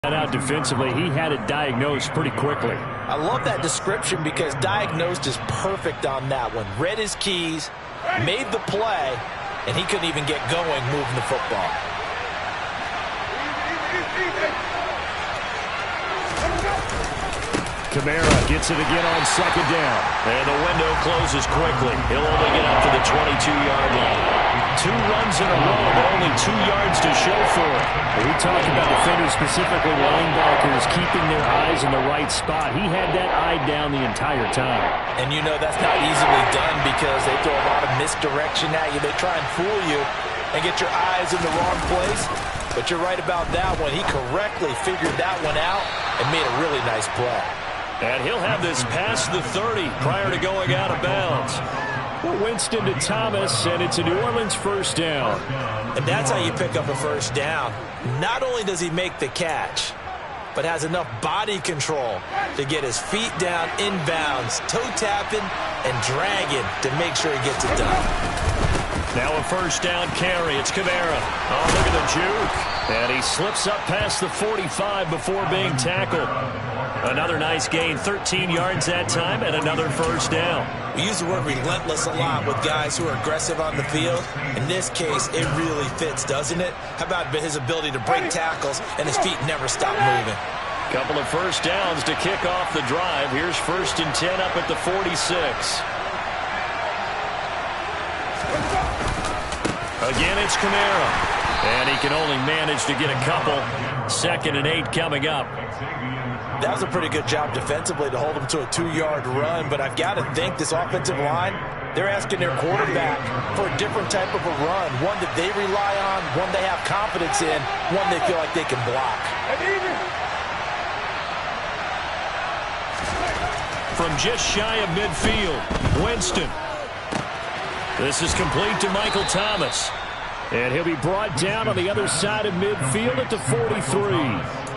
That out defensively, he had it diagnosed pretty quickly. I love that description because diagnosed is perfect on that one. Read his keys, made the play, and he couldn't even get going moving the football. Kamara gets it again on second down. And the window closes quickly. He'll only get up to the 22-yard line. 2 runs in a row, but only 2 yards to show for it. We talked about defenders, specifically linebackers, keeping their eyes in the right spot. He had that eye down the entire time. And you know that's not easily done because they throw a lot of misdirection at you. They try and fool you and get your eyes in the wrong place. But you're right about that one. He correctly figured that one out and made a really nice play. And he'll have this past the 30 prior to going out of bounds. Winston to Thomas, and it's a New Orleans first down. And that's how you pick up a first down. Not only does he make the catch, but has enough body control to get his feet down inbounds, toe tapping and dragging to make sure he gets it done. Now a first down carry. It's Kamara. Oh, look at the juke. And he slips up past the 45 before being tackled. Another nice gain, 13 yards that time, and another first down. We use the word relentless a lot with guys who are aggressive on the field. In this case, it really fits, doesn't it? How about his ability to break tackles and his feet never stop moving? Couple of first downs to kick off the drive. Here's 1st and 10 up at the 46. Again, it's Kamara. And he can only manage to get a couple. 2nd and 8 coming up. That was a pretty good job defensively to hold him to a 2-yard run, but I've got to think this offensive line, they're asking their quarterback for a different type of a run, one that they rely on, one they have confidence in, one they feel like they can block. From just shy of midfield, Winston. This is complete to Michael Thomas. And he'll be brought down on the other side of midfield at the 43.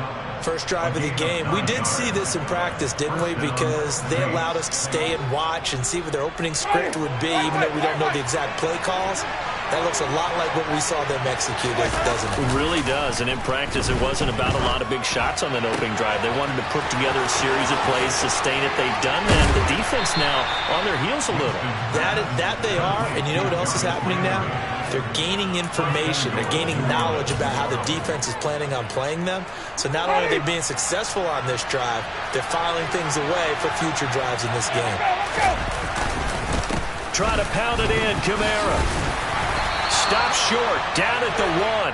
First drive of the game. We did see this in practice, didn't we? Because they allowed us to stay and watch and see what their opening script would be, even though we don't know the exact play calls. That looks a lot like what we saw them execute, doesn't it? It really does. And in practice, it wasn't about a lot of big shots on that opening drive. They wanted to put together a series of plays, sustain it. They've done that. The defense now on their heels a little. That they are. And you know what else is happening now? They're gaining information. They're gaining knowledge about how the defense is planning on playing them. So not only are they being successful on this drive, they're filing things away for future drives in this game. Try to pound it in, Kamara. Stopped short, down at the 1.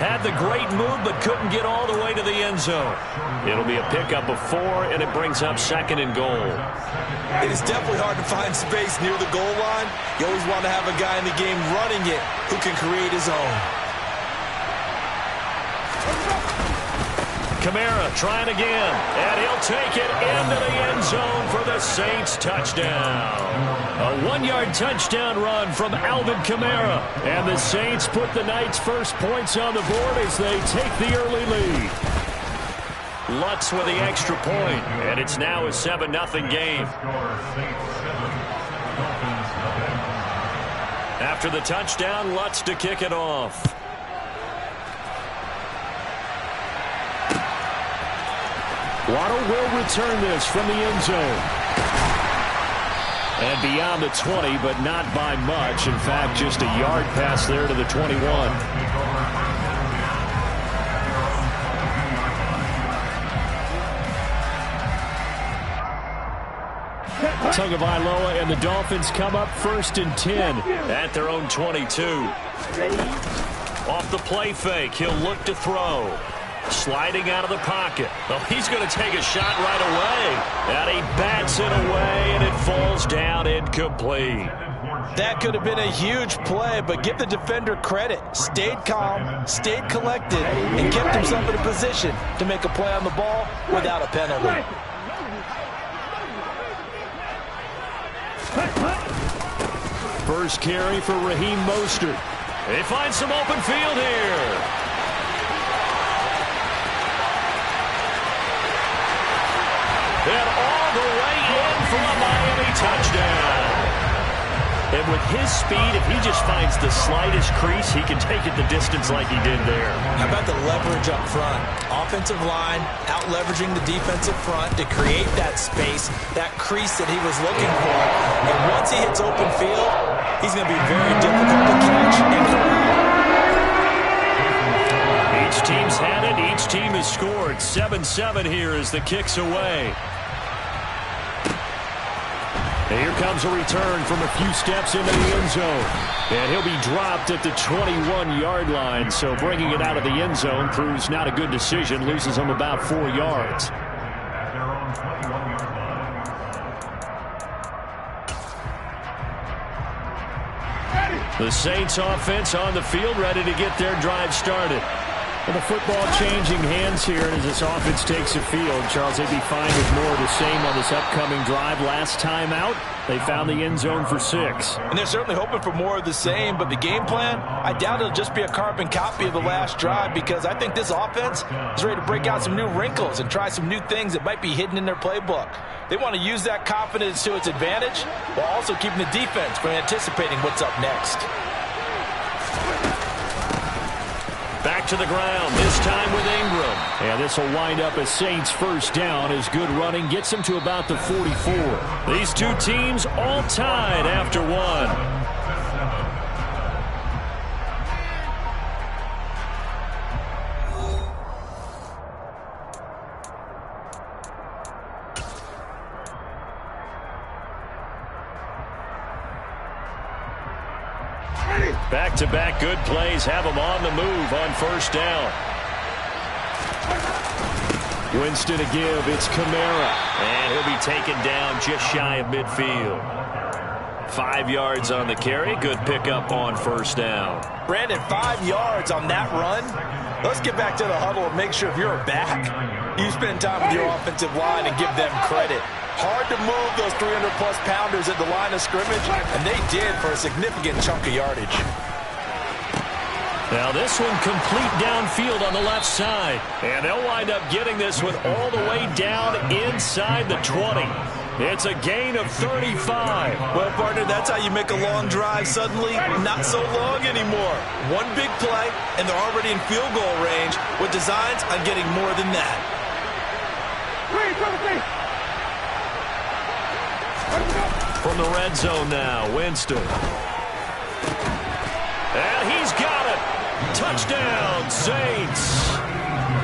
Had the great move, but couldn't get all the way to the end zone. It'll be a pickup of 4, and it brings up 2nd and goal. It is definitely hard to find space near the goal line. You always want to have a guy in the game running it who can create his own. Kamara trying again, and he'll take it into the end zone for the Saints touchdown. A 1-yard touchdown run from Alvin Kamara. And the Saints put the Knights' first points on the board as they take the early lead. Lutz with the extra point, and it's now a 7-0 game. After the touchdown, Lutz to kick it off. Waddle will return this from the end zone. And beyond the 20, but not by much. In fact, just a yard pass there to the 21. Tagovailoa and the Dolphins come up 1st and 10. At their own 22. Off the play fake, he'll look to throw. Sliding out of the pocket. Oh, he's going to take a shot right away. And he bats it away, and it falls down incomplete. That could have been a huge play, but give the defender credit. Stayed calm, stayed collected, and kept himself in a position to make a play on the ball without a penalty. First carry for Raheem Mostert. They find some open field here. And all the way in for a Miami touchdown. And with his speed, if he just finds the slightest crease, he can take it the distance like he did there. How about the leverage up front? Offensive line out-leveraging the defensive front to create that space, that crease that he was looking for. And once he hits open field, he's going to be very difficult to catch and corral. Each team's had it. Each team has scored. 7-7 here as the kick's away. And here comes a return from a few steps into the end zone. And he'll be dropped at the 21-yard line. So bringing it out of the end zone proves not a good decision. Loses him about 4 yards. The Saints offense on the field, ready to get their drive started. Well, the football changing hands here as this offense takes the field. Charles, they'd be fine with more of the same on this upcoming drive. Last time out, they found the end zone for 6. And they're certainly hoping for more of the same, but the game plan, I doubt it'll just be a carbon copy of the last drive, because I think this offense is ready to break out some new wrinkles and try some new things that might be hidden in their playbook. They want to use that confidence to its advantage while also keeping the defense from anticipating what's up next. Back to the ground, this time with Ingram. And this will wind up a Saints first down as good running gets them to about the 44. These two teams all tied after one. Back-to-back good plays have them on the move on first down. Winston to give. It's Kamara. And he'll be taken down just shy of midfield. 5 yards on the carry. Good pickup on first down. Brandon, 5 yards on that run. Let's get back to the huddle and make sure if you're a back, you spend time with your offensive line and give them credit. Hard to move those 300-plus pounders at the line of scrimmage, and they did for a significant chunk of yardage. Now this one complete downfield on the left side. And they'll wind up getting this one all the way down inside the 20. It's a gain of 35. Well, partner, that's how you make a long drive suddenly not so long anymore. One big play, and they're already in field goal range with designs on getting more than that. From the red zone now, Winston. And he's got it. Touchdown, Saints.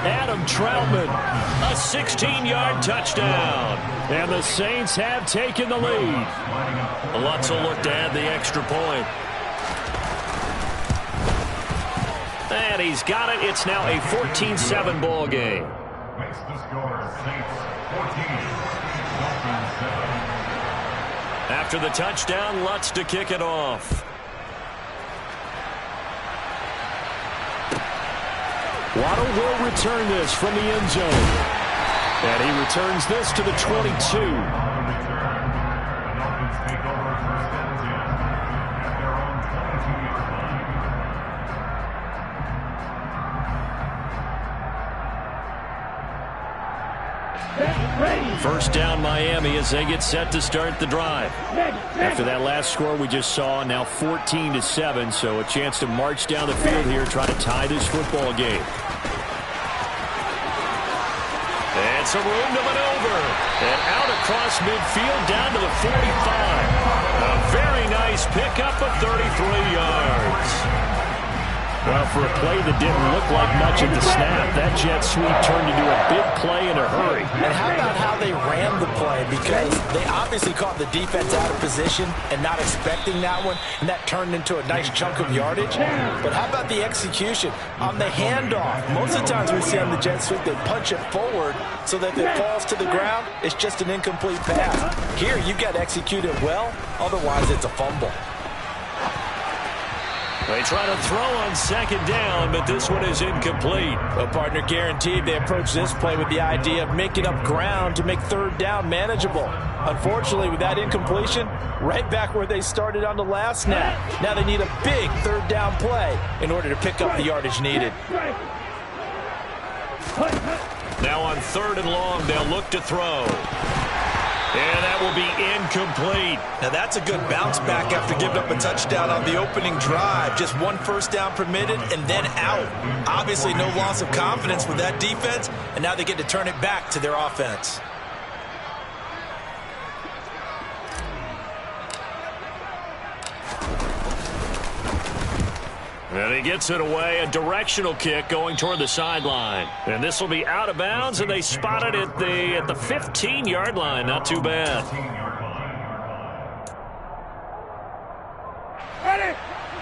Adam Troutman. A 16-yard touchdown. And the Saints have taken the lead. Lutz will look to add the extra point. And he's got it. It's now a 14-7 ball game. Makes the score Saints 14. After the touchdown, Lutz to kick it off. Waddle will return this from the end zone. And he returns this to the 22. First down Miami as they get set to start the drive. After that last score we just saw, now 14-7, so a chance to march down the field here, try to tie this football game. And some room to maneuver. And out across midfield down to the 45. A very nice pickup of 33 yards. Well, for a play that didn't look like much at the snap, that jet sweep turned into a big play in a hurry. And how about how they ran the play? Because they obviously caught the defense out of position and not expecting that one, and that turned into a nice chunk of yardage. But how about the execution on the handoff? Most of the times we see on the jet sweep, they punch it forward so that if it falls to the ground, it's just an incomplete pass. Here, you've got to execute it well, otherwise it's a fumble. They try to throw on second down, but this one is incomplete. A partner guaranteed they approach this play with the idea of making up ground to make third down manageable. Unfortunately, with that incompletion, right back where they started on the last snap. Now they need a big third down play in order to pick up the yardage needed. Now on 3rd and long, they'll look to throw. And that will be incomplete. Now that's a good bounce back after giving up a touchdown on the opening drive. Just one first down permitted and then out. Obviously no loss of confidence with that defense, and now they get to turn it back to their offense. And he gets it away, a directional kick going toward the sideline. And this will be out of bounds, and they spot it at the 15-yard line. Not too bad.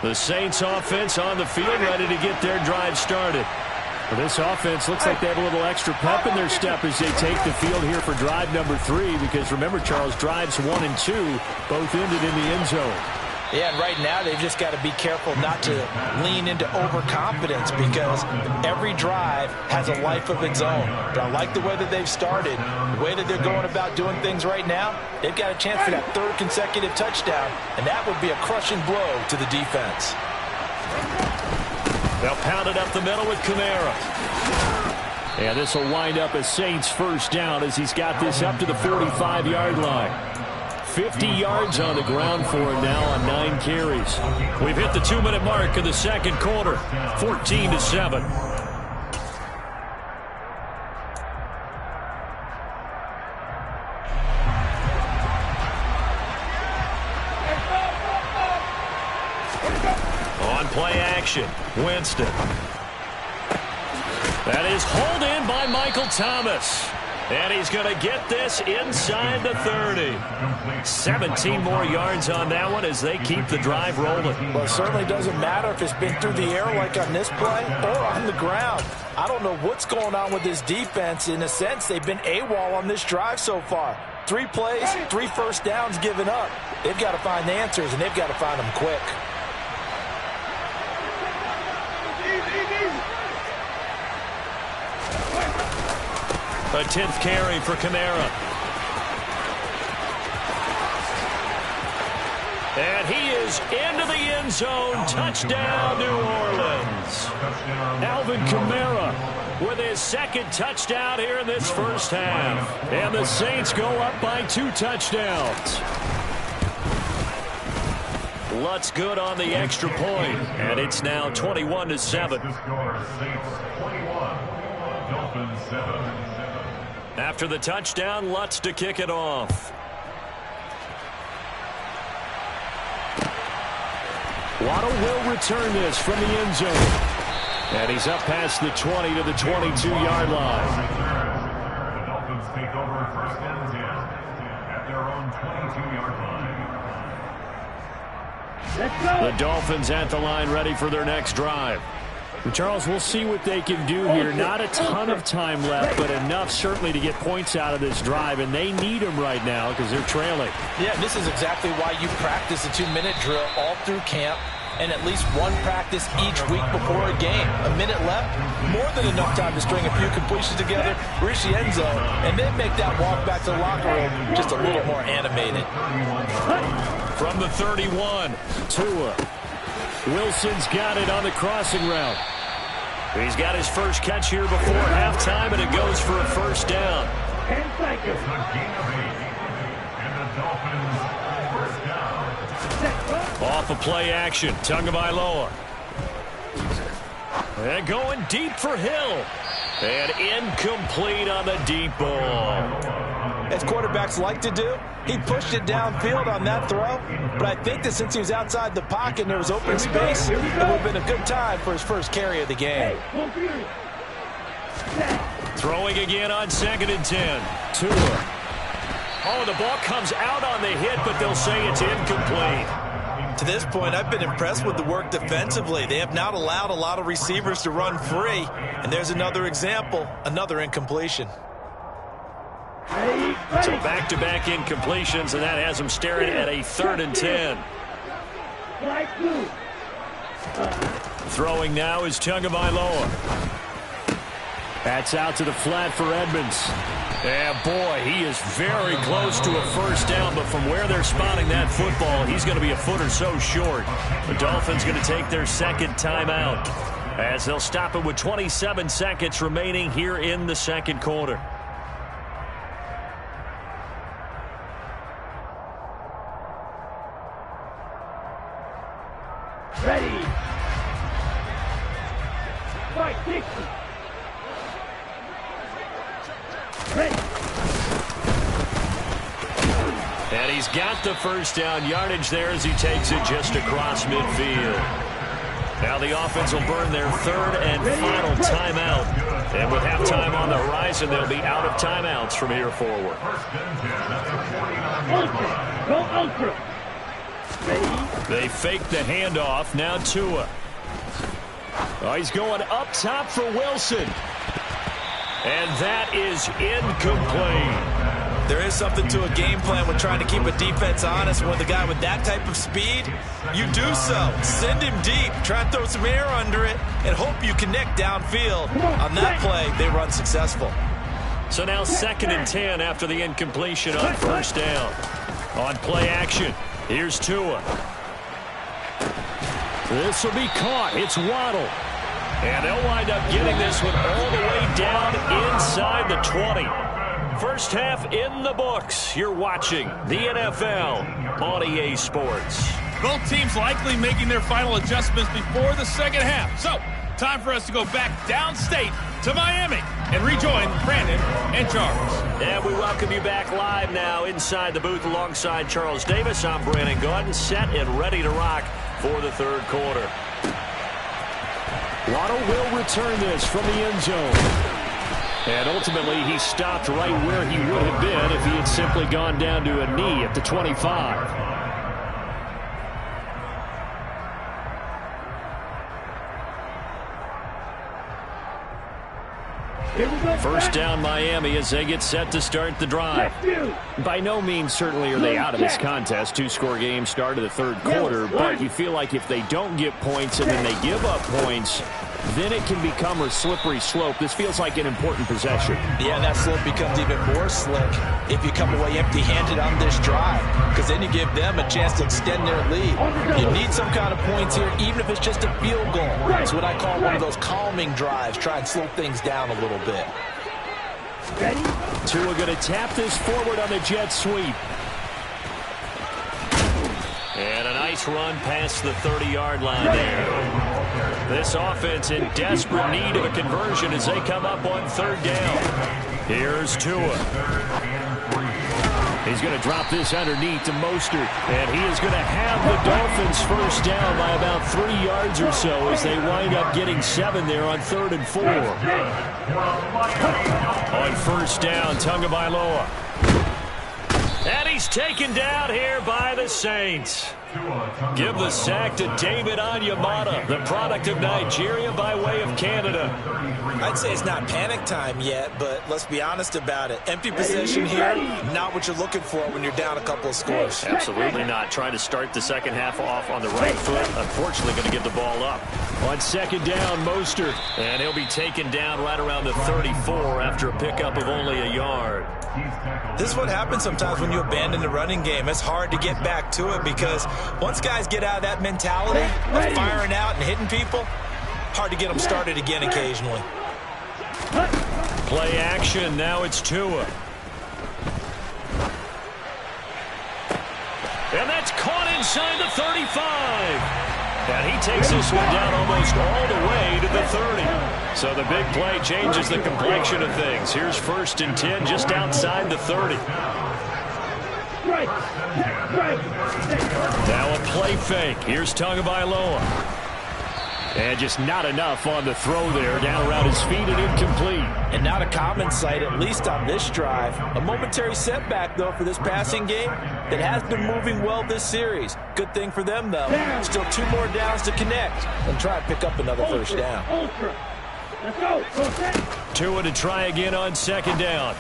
The Saints offense on the field, ready to get their drive started. Well, this offense looks like they have a little extra pep in their step as they take the field here for drive number 3, because remember, Charles, drives 1 and 2 both ended in the end zone. Yeah, and right now they've just got to be careful not to lean into overconfidence, because every drive has a life of its own. But I like the way that they've started, the way that they're going about doing things right now. They've got a chance for that 3rd consecutive touchdown, and that would be a crushing blow to the defense. They'll pound it up the middle with Kamara. Yeah, this will wind up a Saints first down as he's got this up to the 45-yard line. 50 yards on the ground for him now on 9 carries. We've hit the 2-minute mark in the second quarter, 14-7. On play action, Winston. That is hauled in by Michael Thomas. And he's going to get this inside the 30. 17 more yards on that one as they keep the drive rolling. Well, it certainly doesn't matter if it's been through the air like on this play or on the ground. I don't know what's going on with this defense. In a sense, they've been AWOL on this drive so far. 3 plays, 3 first downs given up. They've got to find the answers, and they've got to find them quick. A 10th carry for Kamara. And he is into the end zone. Touchdown, New Orleans. Alvin Kamara with his 2nd touchdown here in this first half. And the Saints go up by 2 touchdowns. Lutz good on the extra point. And it's now 21-7. After the touchdown, Lutz to kick it off. Waddle will return this from the end zone. And he's up past the 20 to the 22-yard line. The Dolphins take over 1st and 10 at their own 22-yard line. The Dolphins at the line, ready for their next drive. Charles, we'll see what they can do here. Not a ton of time left, but enough certainly to get points out of this drive, and they need them right now because they're trailing. Yeah, this is exactly why you practice a 2-minute drill all through camp and at least one practice each week before a game. A minute left, more than enough time to string a few completions together, reach the end zone, and then make that walk back to the locker room just a little more animated. From the 31, Tua. Wilson's got it on the crossing route. he's got his first catch here before halftime, and it goes for a first down. It's a gain of 8, and the Dolphins first down. Off of play action, Tagovailoa. And going deep for Hill. And incomplete on the deep ball. As quarterbacks like to do, he pushed it downfield on that throw, but I think that since he was outside the pocket and there was open space, it would have been a good time for his first carry of the game. Throwing again on 2nd and 10. Tua. Oh, the ball comes out on the hit, but they'll say it's incomplete. To this point, I've been impressed with the work defensively. They have not allowed a lot of receivers to run free, and there's another example, another incompletion. So back-to-back incompletions, and that has them staring at a 3rd and 10. Throwing now is Tagovailoa. That's out to the flat for Edmonds. Yeah, boy, he is very close to a first down, but from where they're spotting that football, he's going to be a foot or so short. The Dolphins going to take their 2nd timeout as they'll stop it with 27 seconds remaining here in the 2nd quarter. And he's got the first down yardage there as he takes it just across midfield. Now the offense will burn their third and final timeout. And with halftime on the horizon, they'll be out of timeouts from here forward. They fake the handoff. Now Tua. Oh, he's going up top for Wilson. And that is incomplete. There is something to a game plan when trying to keep a defense honest. With a guy with that type of speed, you do so. Send him deep. Try and throw some air under it and hope you connect downfield. On that play, they were unsuccessful. So now 2nd and 10 after the incompletion on first down. On play action, here's Tua. This will be caught. It's Waddle. And they'll wind up getting this one all the way down inside the 20. First half in the books. You're watching the NFL on EA Sports. Both teams likely making their final adjustments before the second half. So, time for us to go back downstate to Miami and rejoin Brandon and Charles. And we welcome you back live now inside the booth alongside Charles Davis. I'm Brandon Gaudin, set and ready to rock for the third quarter. Waddle will return this from the end zone. And ultimately, he stopped right where he would have been if he had simply gone down to a knee at the 25. First down Miami as they get set to start the drive. By no means certainly are they out of this contest. 2-score game start of the third quarter, but you feel like if they don't get points and then they give up points, then it can become a slippery slope. This feels like an important possession. Yeah, that slope becomes even more slick if you come away empty-handed on this drive, because then you give them a chance to extend their lead. You need some kind of points here, even if it's just a field goal. It's what I call one of those calming drives. Try and slow things down a little bit. Tua going to tap this forward on the jet sweep. And a nice run past the 30-yard line there. This offense in desperate need of a conversion as they come up on third down. Here's Tua. He's going to drop this underneath to Mostert. And he is going to have the Dolphins first down by about 3 yards or so as they wind up getting 7 there on 3rd and 4. On first down, Tagovailoa. And he's taken down here by the Saints. Give the sack to David Onyemata, the product of Nigeria by way of Canada. I'd say it's not panic time yet, but let's be honest about it. Empty possession here, not what you're looking for when you're down a couple of scores. Absolutely not. Trying to start the second half off on the right foot. Unfortunately, going to give the ball up. On second down, Mostert. And he'll be taken down right around the 34 after a pickup of only a yard. This is what happens sometimes when you abandon the running game. It's hard to get back to it because once guys get out of that mentality of firing out and hitting people, hard to get them started again occasionally. Play action. Now it's Tua. And that's caught inside the 35. And he takes this one down almost all the way to the 30. So the big play changes the complexion of things. Here's 1st and 10 just outside the 30. Now a play fake. Here's Tagovailoa. And just not enough on the throw there. Down around his feet and incomplete. And not a common sight, at least on this drive. A momentary setback, though, for this passing game that has been moving well this series. Good thing for them, though. Still 2 more downs to connect and try and pick up another first down. Tua to try again on second down.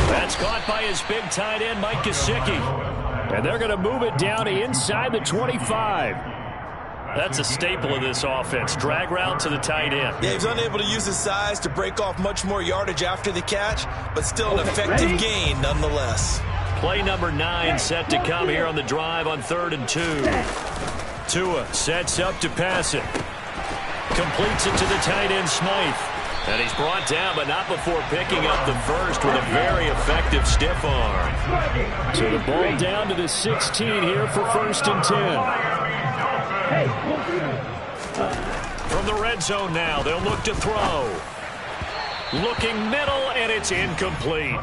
That's caught by his big tight end, Mike Gesicki. And they're going to move it down to inside the 25. That's a staple of this offense. Drag route to the tight end. Yeah, he's unable to use his size to break off much more yardage after the catch, but still an effective gain nonetheless. Play number 9 set to come here on the drive on 3rd and 2. Tua sets up to pass it. Completes it to the tight end, Smythe. And he's brought down, but not before picking up the first with a very effective stiff arm. So the ball down to the 16 here for 1st and 10. From the red zone now, they'll look to throw. Looking middle, and it's incomplete.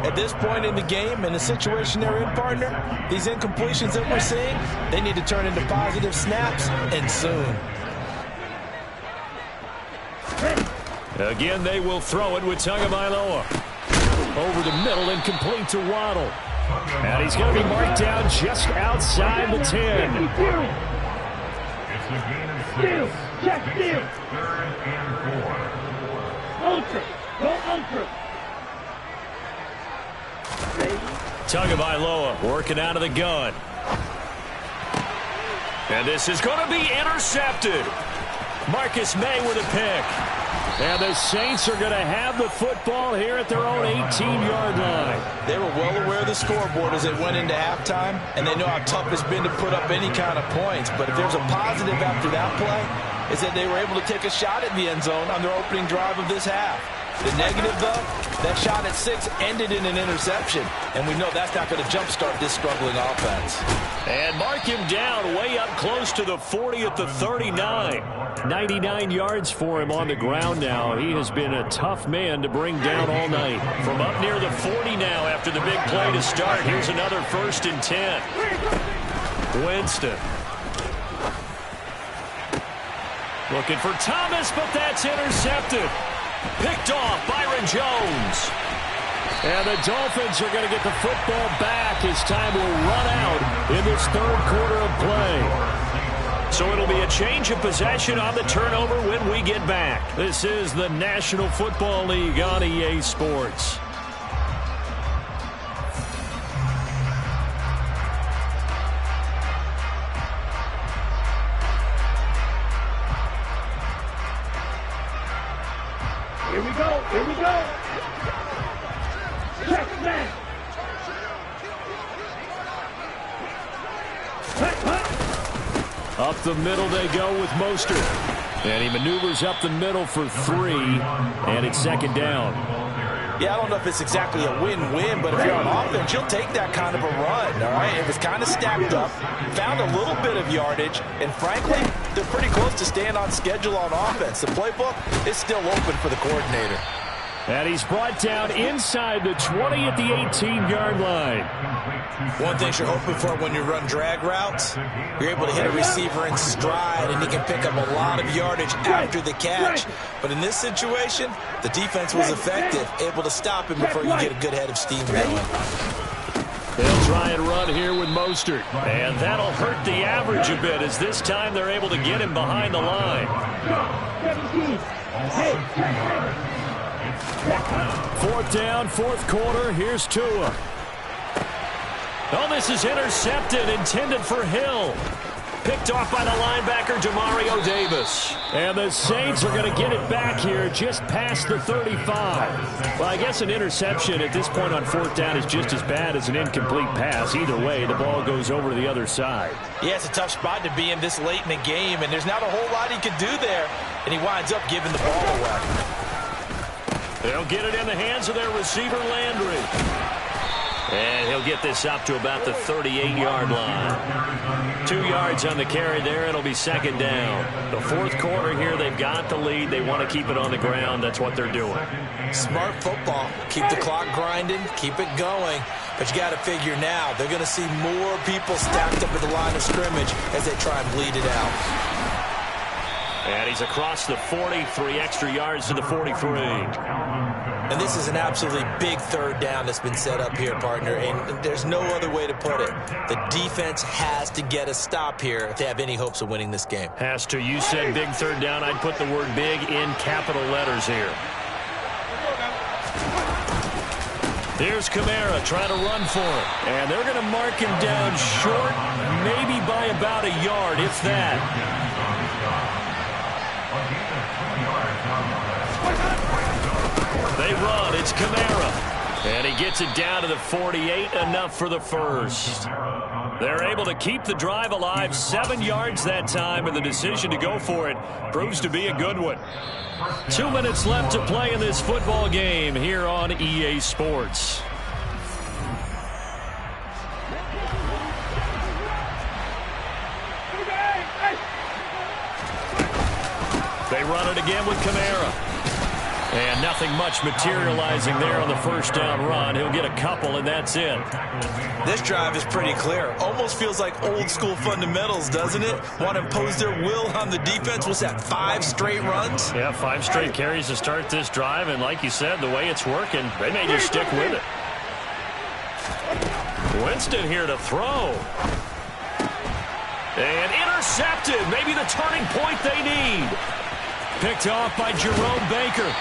At this point in the game, in the situation they're in, partner, these incompletions that we're seeing, they need to turn into positive snaps, and soon. Again, they will throw it with Tagovailoa. Over the middle, incomplete to Waddle. And he's going to be marked down just outside the 10. It's a gain of 6. Third and 4. Ultra. Go ultra. Tagovailoa working out of the gun. And this is going to be intercepted. Marcus May with a pick. And the Saints are going to have the football here at their own 18-yard line. They were well aware of the scoreboard as they went into halftime, and they know how tough it's been to put up any kind of points. But if there's a positive after that play, is that they were able to take a shot at the end zone on their opening drive of this half. The negative, though, that shot at 6 ended in an interception, and we know that's not going to jumpstart this struggling offense. And mark him down way up close to the 40 at the 39. 99 yards for him on the ground now. He has been a tough man to bring down all night. From up near the 40 now after the big play to start. Here's another 1st and 10. Winston. Looking for Thomas, but that's intercepted. Picked off Byron Jones. And the Dolphins are going to get the football back as time will run out in this 3rd quarter of play. So it'll be a change of possession on the turnover when we get back. This is the National Football League on EA Sports. Here we go. Here we go. Check that. Up the middle they go with Mostert. And he maneuvers up the middle for 3, and it's 2nd down. Yeah, I don't know if it's exactly a win-win, but if you're on offense, you'll take that kind of a run, all right? It was kind of stacked up, found a little bit of yardage, and frankly, they're pretty close to staying on schedule on offense. The playbook is still open for the coordinator. And he's brought down inside the 20 at the 18-yard line. One thing you're hoping for when you run drag routes, you're able to hit a receiver in stride, and he can pick up a lot of yardage after the catch. But in this situation, the defense was effective, able to stop him before you get a good head of steam going. They'll try and run here with Mostert. And that'll hurt the average a bit as this time they're able to get him behind the line. 4th down, 4th quarter. Here's Tua. Oh, this is intercepted, intended for Hill. Picked off by the linebacker, Demario Davis. And the Saints are going to get it back here just past the 35. Well, I guess an interception at this point on 4th down is just as bad as an incomplete pass. Either way, the ball goes over to the other side. Yeah, it's a tough spot to be in this late in the game, and there's not a whole lot he could do there, and he winds up giving the ball away. They'll get it in the hands of their receiver, Landry. And he'll get this up to about the 38-yard line. 2 yards on the carry there. It'll be 2nd down. The 4th quarter here, they've got the lead. They want to keep it on the ground. That's what they're doing. Smart football. Keep the clock grinding. Keep it going. But you got to figure now, they're going to see more people stacked up at the line of scrimmage as they try and bleed it out. And he's across the 40, 3 extra yards to the 43. And this is an absolutely big 3rd down that's been set up here, partner, and there's no other way to put it. The defense has to get a stop here if they have any hopes of winning this game. Has to. You said big 3rd down. I'd put the word big in capital letters here. Here's Kamara trying to run for it. And they're going to mark him down short, maybe by about a yard, if that. They run. It's Kamara. And he gets it down to the 48, enough for the 1st. They're able to keep the drive alive, 7 yards that time, and the decision to go for it proves to be a good one. 2 minutes left to play in this football game here on EA Sports. They run it again with Kamara. And nothing much materializing there on the first down run. He'll get a couple, and that's it. This drive is pretty clear. Almost feels like old school fundamentals, doesn't it? Want to impose their will on the defense. What's that, 5 straight runs? Yeah, 5 straight carries to start this drive. And like you said, the way it's working, they may just stick with it. Winston here to throw. And intercepted. Maybe the turning point they need. Picked off by Jerome Baker.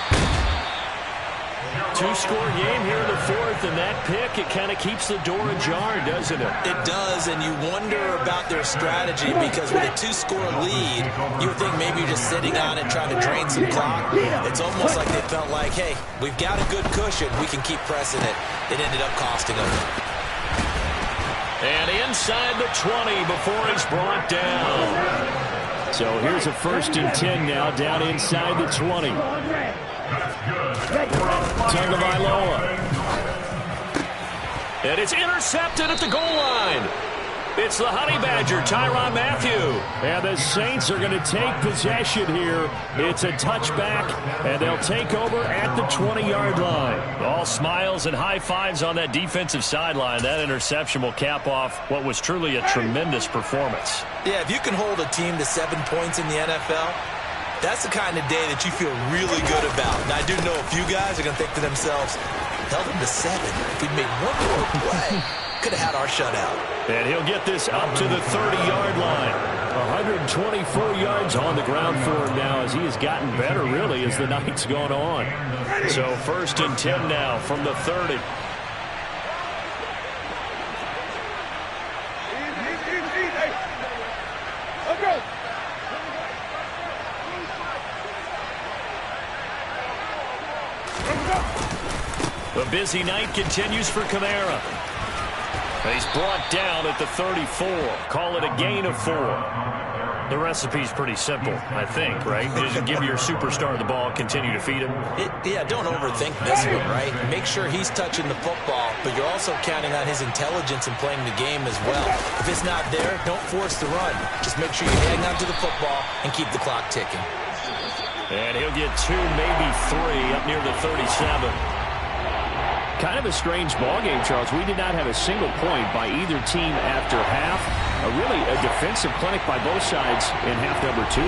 2-score game here in the 4th, and that pick, it kind of keeps the door ajar, doesn't it? It does, and you wonder about their strategy because with a 2-score lead, you would think maybe you're just sitting on it trying to drain some clock. It's almost like they felt like, hey, we've got a good cushion. We can keep pressing it. It ended up costing them. And inside the 20 before he's brought down. So here's a 1st and 10 now, down inside the 20. Tagovailoa. And it's intercepted at the goal line. It's the Honey Badger, Tyrann Mathieu. And the Saints are going to take possession here. It's a touchback, and they'll take over at the 20-yard line. All smiles and high fives on that defensive sideline. That interception will cap off what was truly a tremendous performance. Yeah, if you can hold a team to 7 points in the NFL, that's the kind of day that you feel really good about. And I do know a few guys are going to think to themselves, held them to 7. If we'd made one more play, could have had our shutout. And he'll get this up to the 30-yard line. 124 yards on the ground for him now as he has gotten better, really, as the night's gone on. So 1st and 10 now from the 30. The busy night continues for Kamara. He's brought down at the 34. Call it a gain of 4. The recipe's pretty simple, I think, right? Just give your superstar the ball, continue to feed him. Yeah, don't overthink this one, right? Make sure he's touching the football, but you're also counting on his intelligence in playing the game as well. If it's not there, don't force the run. Just make sure you hang on to the football and keep the clock ticking. And he'll get 2, maybe 3 up near the 37. Kind of a strange ball game, Charles. We did not have a single point by either team after half. Really a defensive clinic by both sides in half number 2.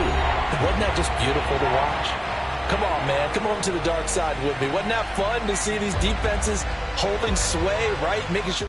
Wasn't that just beautiful to watch? Come on, man. Come on to the dark side with me. Wasn't that fun to see these defenses holding sway, right? Making sure